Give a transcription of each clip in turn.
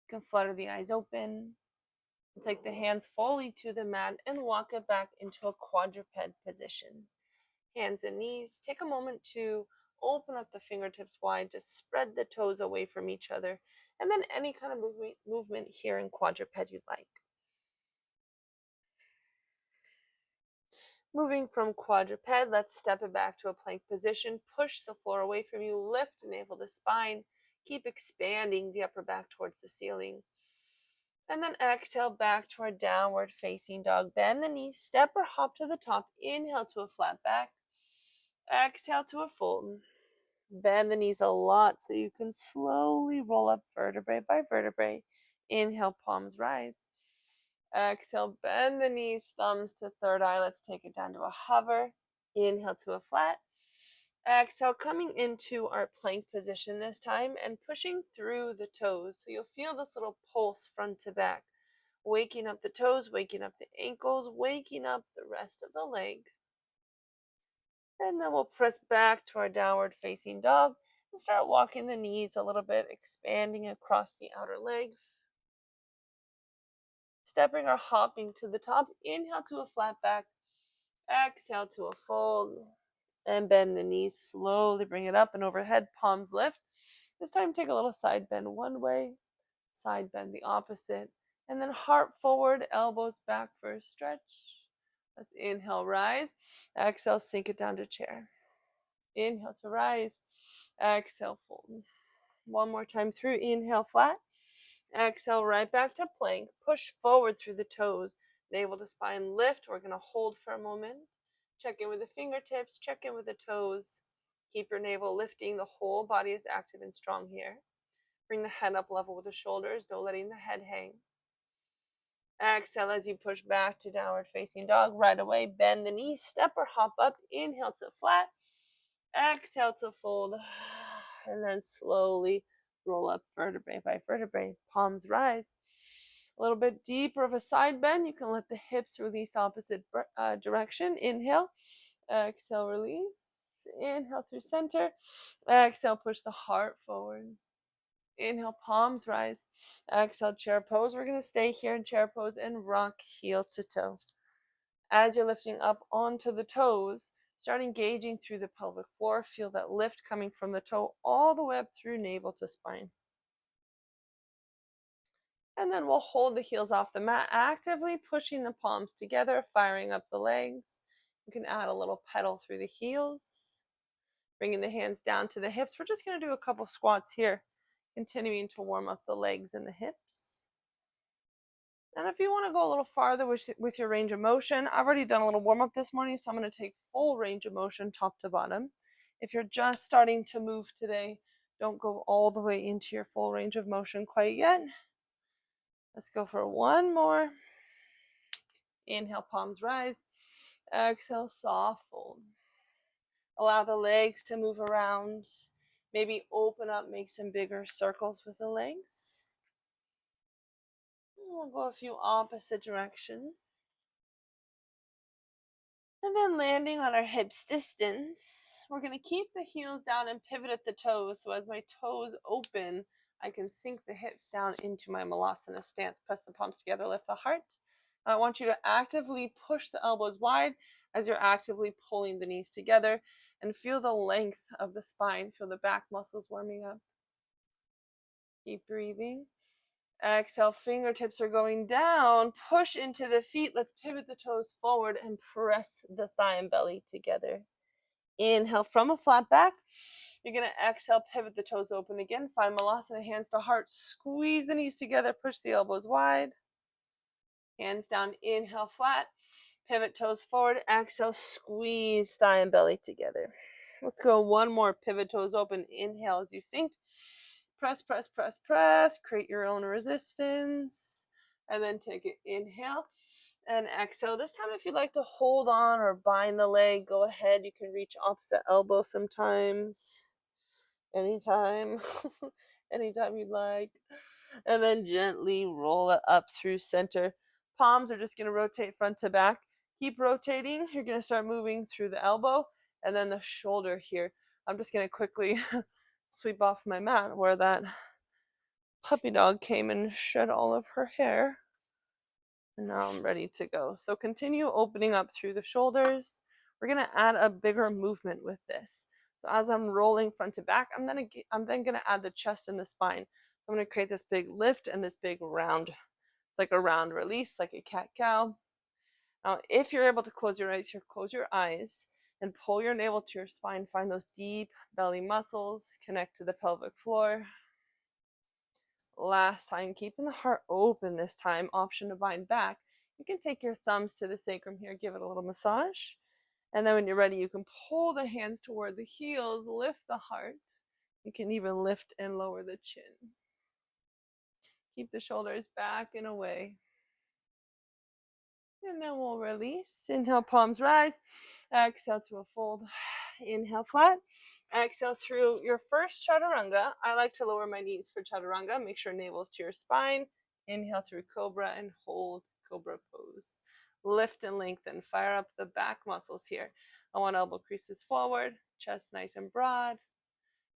You can flutter the eyes open. Take the hands fully to the mat and walk it back into a quadruped position. Hands and knees. Take a moment to open up the fingertips wide. Just spread the toes away from each other. And then any kind of movement here in quadruped you'd like. Moving from quadruped, let's step it back to a plank position. Push the floor away from you. Lift navel to spine. Keep expanding the upper back towards the ceiling. And then exhale back to our downward facing dog. Bend the knees, step or hop to the top. Inhale to a flat back. Exhale to a fold. Bend the knees a lot so you can slowly roll up vertebrae by vertebrae. Inhale, palms rise. Exhale, bend the knees, thumbs to third eye. Let's take it down to a hover. Inhale to a flat. Exhale, coming into our plank position this time and pushing through the toes. So you'll feel this little pulse front to back. Waking up the toes, waking up the ankles, waking up the rest of the leg. And then we'll press back to our downward facing dog and start walking the knees a little bit, expanding across the outer leg. Stepping or hopping to the top. Inhale to a flat back. Exhale to a fold. And bend the knees. Slowly bring it up and overhead. Palms lift. This time take a little side bend one way. Side bend the opposite. And then heart forward. Elbows back for a stretch. Let's inhale, rise. Exhale, sink it down to chair. Inhale to rise. Exhale, fold. One more time through. Inhale, flat. Exhale, right back to plank. Push forward through the toes. Navel to spine, lift. We're going to hold for a moment. Check in with the fingertips. Check in with the toes. Keep your navel lifting. The whole body is active and strong here. Bring the head up level with the shoulders. No letting the head hang. Exhale as you push back to downward facing dog. Right away, bend the knees. Step or hop up. Inhale to flat. Exhale to fold. And then slowly roll up vertebrae by vertebrae. Palms rise. A little bit deeper of a side bend. You can let the hips release opposite direction. Inhale. Exhale, release. Inhale through center. Exhale, push the heart forward. Inhale, palms rise. Exhale, chair pose. We're going to stay here in chair pose and rock heel to toe. As you're lifting up onto the toes, start engaging through the pelvic floor. Feel that lift coming from the toe all the way up through navel to spine. And then we'll hold the heels off the mat, actively pushing the palms together, firing up the legs. You can add a little pedal through the heels. Bringing the hands down to the hips. We're just going to do a couple squats here, continuing to warm up the legs and the hips. And if you want to go a little farther with your range of motion, I've already done a little warm up this morning, so I'm going to take full range of motion top to bottom. If you're just starting to move today, don't go all the way into your full range of motion quite yet. Let's go for one more. Inhale, palms rise. Exhale, soft fold. Allow the legs to move around. Maybe open up, make some bigger circles with the legs. We'll go a few opposite directions. And then landing on our hips distance, we're going to keep the heels down and pivot at the toes. So as my toes open, I can sink the hips down into my malasana stance. Press the palms together, lift the heart. I want you to actively push the elbows wide as you're actively pulling the knees together, and feel the length of the spine. Feel the back muscles warming up. Keep breathing. Exhale, fingertips are going down. Push into the feet. Let's pivot the toes forward and press the thigh and belly together. Inhale from a flat back. You're going to exhale, pivot the toes open again. Find malasana, hands to heart. Squeeze the knees together. Push the elbows wide. Hands down. Inhale, flat. Pivot toes forward. Exhale, squeeze thigh and belly together. Let's go one more. Pivot toes open. Inhale as you sink. Press, press, press, press. Create your own resistance. And then take it. Inhale and exhale. This time, if you'd like to hold on or bind the leg, go ahead. You can reach opposite elbow sometimes. Anytime. Anytime you'd like. And then gently roll it up through center. Palms are just going to rotate front to back. Keep rotating. You're going to start moving through the elbow and then the shoulder here. I'm just going to quickly sweep off my mat where that Puppy dog came and shed all of her hair. And now I'm ready to go. So continue opening up through the shoulders. We're going to add a bigger movement with this. So as I'm rolling front to back, I'm then going to add the chest and the spine. I'm going to create this big lift and this big round. It's like a round release, like a cat-cow. Now, if you're able to close your eyes here, close your eyes and pull your navel to your spine. Find those deep belly muscles. Connect to the pelvic floor. Last time, keeping the heart open this time, option to bind back. You can take your thumbs to the sacrum here, give it a little massage. And then when you're ready, you can pull the hands toward the heels, lift the heart. You can even lift and lower the chin. Keep the shoulders back and away. And then we'll release. Inhale, palms rise. Exhale to a fold. Inhale, flat. Exhale through your first chaturanga. I like to lower my knees for chaturanga. Make sure navel's to your spine. Inhale through cobra and hold cobra pose. Lift and lengthen. Fire up the back muscles here. I want elbow creases forward. Chest nice and broad.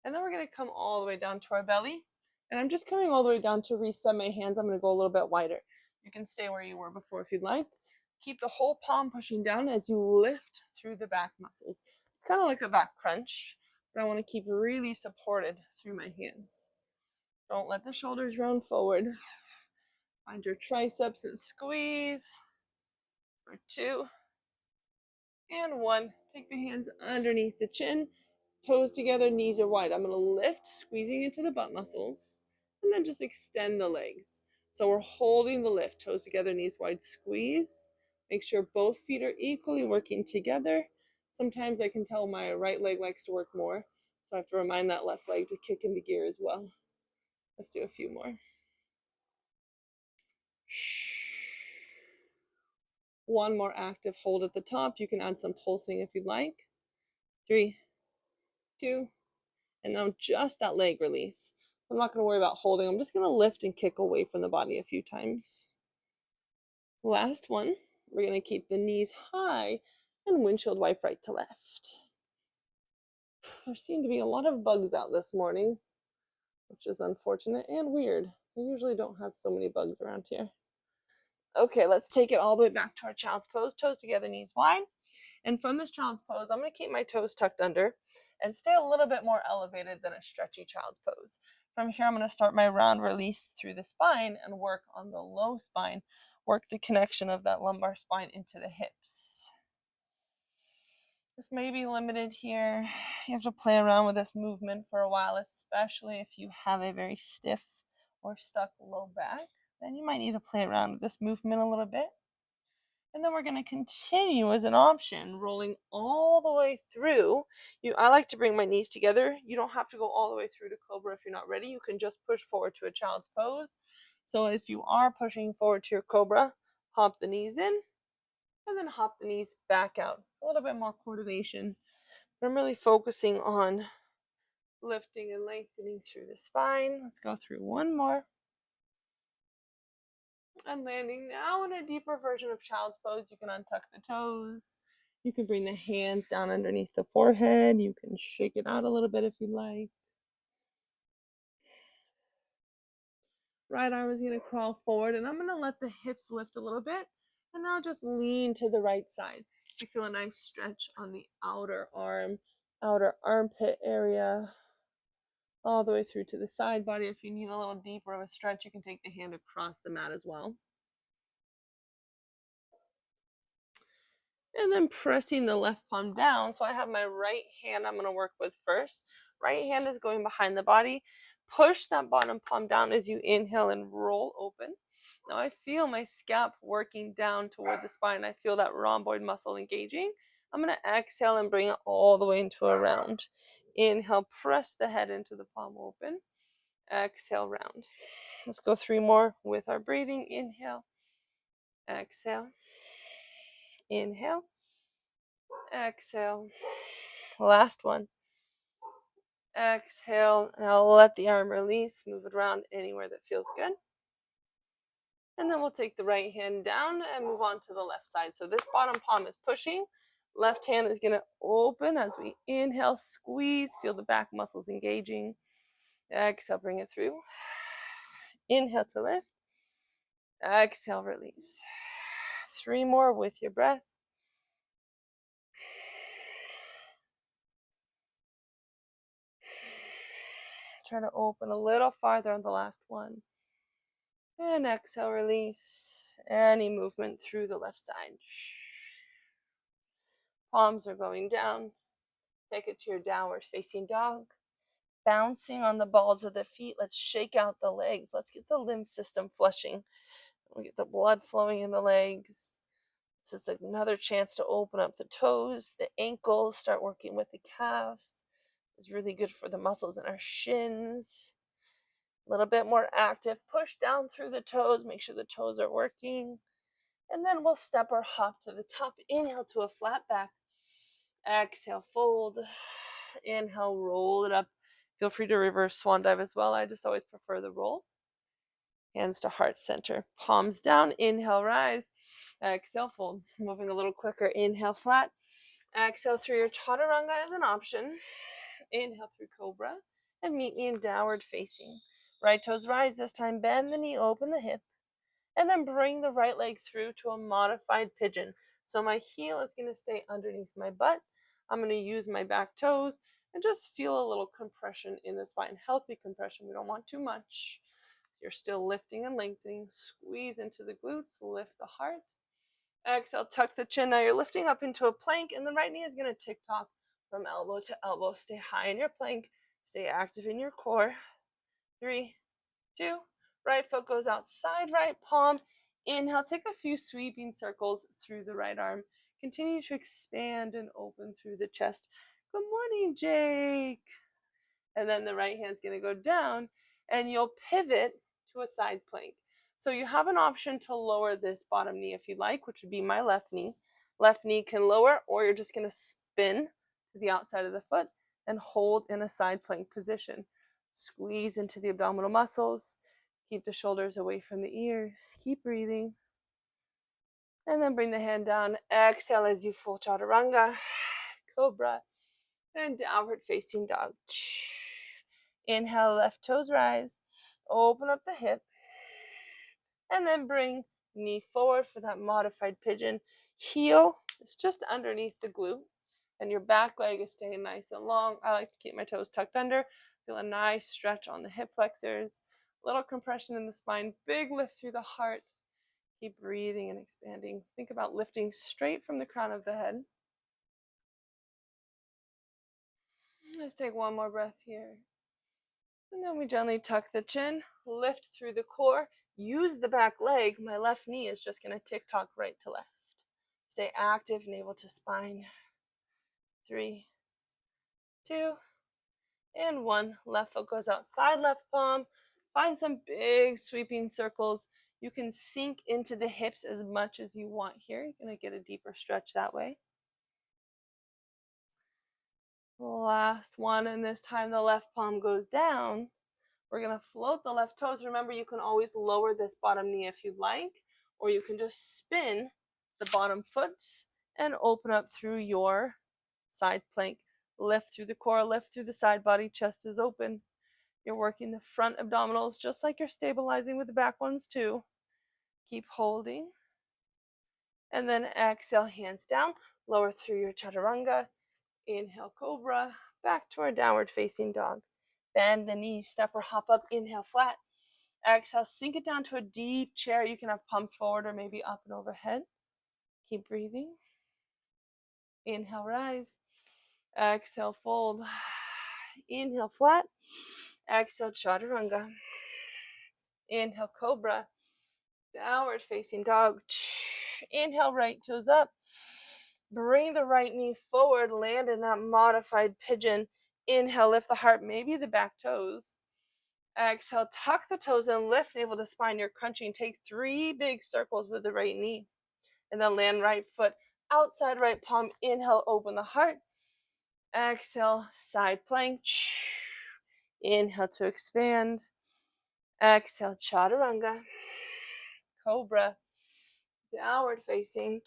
And then we're going to come all the way down to our belly. And I'm just coming all the way down to reset my hands. I'm going to go a little bit wider. You can stay where you were before if you'd like. Keep the whole palm pushing down as you lift through the back muscles. It's kind of like a back crunch, but I want to keep really supported through my hands. Don't let the shoulders round forward. Find your triceps and squeeze. For 2 and 1. Take the hands underneath the chin. Toes together, knees are wide. I'm going to lift, squeezing into the butt muscles, and then just extend the legs. So we're holding the lift, toes together, knees wide, squeeze. Make sure both feet are equally working together. Sometimes I can tell my right leg likes to work more, so I have to remind that left leg to kick into gear as well. Let's do a few more. One more active hold at the top. You can add some pulsing if you'd like. 3, 2, and now just that leg release. I'm not going to worry about holding. I'm just going to lift and kick away from the body a few times. Last one. We're going to keep the knees high and windshield wipe right to left. There seem to be a lot of bugs out this morning, which is unfortunate and weird. I usually don't have so many bugs around here. Okay, let's take it all the way back to our child's pose. Toes together, knees wide. And from this child's pose, I'm going to keep my toes tucked under and stay a little bit more elevated than a stretchy child's pose. From here, I'm going to start my round release through the spine and work on the low spine. Work the connection of that lumbar spine into the hips. This may be limited here. You have to play around with this movement for a while, especially if you have a very stiff or stuck low back. Then you might need to play around with this movement a little bit. And then we're going to continue as an option, rolling all the way through. I like to bring my knees together. You don't have to go all the way through to cobra if you're not ready. You can just push forward to a child's pose. So if you are pushing forward to your cobra, hop the knees in and then hop the knees back out. It's a little bit more coordination. But I'm really focusing on lifting and lengthening through the spine. Let's go through one more. And landing now in a deeper version of child's pose. You can untuck the toes. You can bring the hands down underneath the forehead. You can shake it out a little bit if you like. Right arm is going to crawl forward, and I'm going to let the hips lift a little bit. And now just lean to the right side. You feel a nice stretch on the outer arm, outer armpit area, all the way through to the side body. If you need a little deeper of a stretch, you can take the hand across the mat as well. And then pressing the left palm down. So I have my right hand I'm going to work with first. Right hand is going behind the body. Push that bottom palm down as you inhale and roll open. Now I feel my scalp working down toward the spine. I feel that rhomboid muscle engaging. I'm going to exhale and bring it all the way into a round. Inhale, press the head into the palm open. Exhale, round. Let's go 3 more with our breathing. Inhale, exhale, inhale, exhale. Last one. Exhale. Now let the arm release. Move it around anywhere that feels good. And then we'll take the right hand down and move on to the left side. So this bottom palm is pushing. Left hand is going to open as we inhale, squeeze. Feel the back muscles engaging. Exhale, bring it through. Inhale to lift. Exhale, release. 3 more with your breath. Try to open a little farther on the last one. And exhale, release. Any movement through the left side. Palms are going down. Take it to your downward facing dog. Bouncing on the balls of the feet. Let's shake out the legs. Let's get the lymph system flushing. We'll get the blood flowing in the legs. This is another chance to open up the toes, the ankles, start working with the calves. It's really good for the muscles in our shins. A little bit more active. Push down through the toes. Make sure the toes are working. And then we'll step or hop to the top. Inhale to a flat back. Exhale, fold. Inhale, roll it up. Feel free to reverse swan dive as well. I just always prefer the roll. Hands to heart center. Palms down. Inhale, rise. Exhale, fold. Moving a little quicker. Inhale, flat. Exhale through your chaturanga as an option. Inhale through cobra. And meet me in downward facing. Right toes rise this time. Bend the knee, open the hip. And then bring the right leg through to a modified pigeon. So my heel is going to stay underneath my butt. I'm going to use my back toes and just feel a little compression in the spine. Healthy compression. We don't want too much. You're still lifting and lengthening. Squeeze into the glutes. Lift the heart. Exhale, tuck the chin. Now you're lifting up into a plank, and the right knee is going to tick-tock from elbow to elbow. Stay high in your plank. Stay active in your core. 3, 2, right foot goes outside, right palm. Inhale, take a few sweeping circles through the right arm. Continue to expand and open through the chest. Good morning, Jake. And then the right hand's going to go down, and you'll pivot to a side plank. So you have an option to lower this bottom knee if you like, which would be my left knee. Left knee can lower, or you're just going to spin to the outside of the foot and hold in a side plank position. Squeeze into the abdominal muscles. Keep the shoulders away from the ears. Keep breathing. And then bring the hand down. Exhale as you full chaturanga. Cobra. And downward facing dog. Inhale, left toes rise. Open up the hip. And then bring knee forward for that modified pigeon. Heel is just underneath the glute. And your back leg is staying nice and long. I like to keep my toes tucked under. Feel a nice stretch on the hip flexors. Little compression in the spine. Big lift through the heart. Keep breathing and expanding. Think about lifting straight from the crown of the head. Let's take one more breath here. And then we gently tuck the chin, lift through the core, use the back leg. My left knee is just going to tick-tock right to left. Stay active, navel to spine. 3, 2, and 1. Left foot goes outside, left palm. Find some big sweeping circles. You can sink into the hips as much as you want here. You're going to get a deeper stretch that way. Last one, and this time the left palm goes down. We're going to float the left toes. Remember, you can always lower this bottom knee if you'd like, or you can just spin the bottom foot and open up through your side plank. Lift through the core, lift through the side body, chest is open. You're working the front abdominals just like you're stabilizing with the back ones too. Keep holding. And then exhale, hands down, lower through your chaturanga. Inhale, cobra, back to our downward facing dog. Bend the knees, step or hop up, inhale, flat. Exhale, sink it down to a deep chair. You can have palms forward or maybe up and overhead. Keep breathing. Inhale, rise. Exhale, fold. Inhale, flat. Exhale, chaturanga. Inhale, cobra. Downward facing dog. Inhale, right toes up. Bring the right knee forward. Land in that modified pigeon. Inhale, lift the heart, maybe the back toes. Exhale, tuck the toes and lift navel to spine. You're crunching. Take 3 big circles with the right knee. And then land right foot outside right palm. Inhale, open the heart. Exhale, side plank. Inhale to expand. Exhale, chaturanga. Cobra. Downward facing.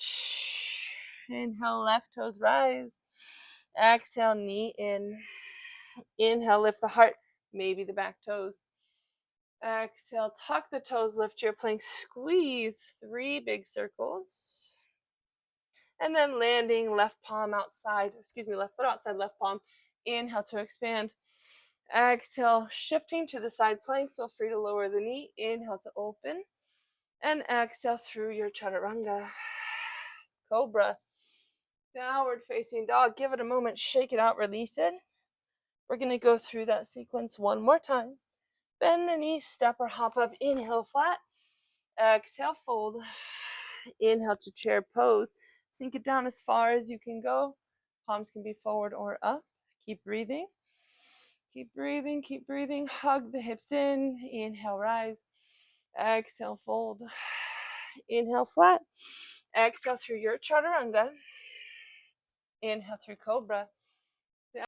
Inhale, left toes rise. Exhale, knee in. Inhale, lift the heart, maybe the back toes. Exhale, tuck the toes, lift your plank, squeeze 3 big circles. And then landing, left palm outside, left foot outside, left palm. Inhale to expand. Exhale, shifting to the side plank. Feel free to lower the knee. Inhale to open. And exhale through your chaturanga. Cobra. Downward facing dog. Give it a moment. Shake it out. Release it. We're going to go through that sequence one more time. Bend the knees. Step or hop up. Inhale flat. Exhale, fold. Inhale to chair pose. Sink it down as far as you can go. Palms can be forward or up. Keep breathing. Keep breathing, keep breathing. Hug the hips in. Inhale, rise. Exhale, fold. Inhale, flat. Exhale through your chaturanga. Inhale through cobra.